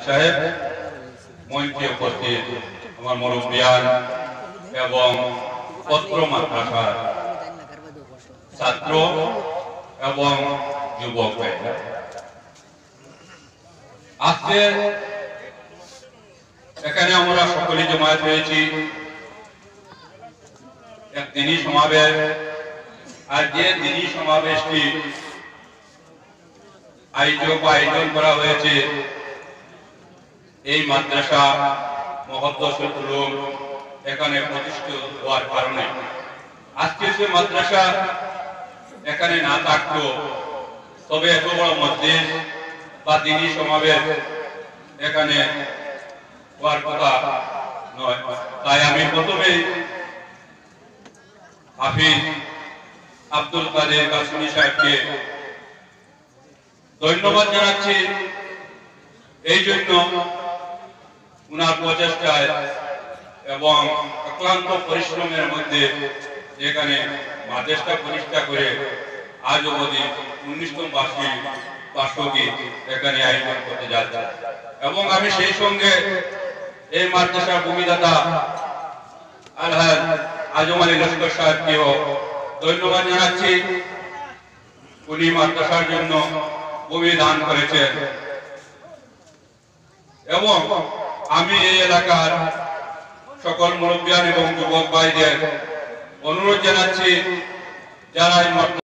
সাহেব, মঞ্চে উপস্থিত আমার মুরব্বিয়ান এবং পত্র মাদ্রাসার ছাত্র এবং যুবক ভাইরা, আজকে এখানে আমরা সকলে জমায়েত হয়েছি এক দিনই সমাবেশ। আর যে দিনই সমাবেশটি আয়োজন করা হয়েছে এই মাদ্রাসা মহদ্দসুল উলুম এখানে প্রতিষ্ঠিত হওয়ার কারণে, আজকে সে মাদ্রাসা এখানে না থাকতো তবে এত বড় মসজিদ বা দিনই সমাবেশ এখানে হওয়ার কথা নয়। তাই আমি প্রথমেই হাফিজ আব্দুল কাদের কাসুনি সাহেবকে ধন্যবাদ জানাচ্ছি এই জন্য উনার প্রচেষ্টায় এবং অক্লান্ত পরিশ্রমের মধ্যে যেখানে মাদ্রাসা প্রতিষ্ঠা করে আজ অবধি 19তম বার্ষিকী এখানে আয়োজন করতে যাচ্ছে। এবং আমি সেই সঙ্গে এই মাদ্রাসার ভূমিদাতা আলহাজ আজম আলী লস্কর সাহেবকেও ধন্যবাদ জানাচ্ছি। উনি মাদ্রাসার জন্য ভূমি দান করেছেন এবং আমি এই এলাকার সকল মুরব্বিয়ান এবং যুবক ভাইদের অনুরোধ জানাচ্ছি যারা এই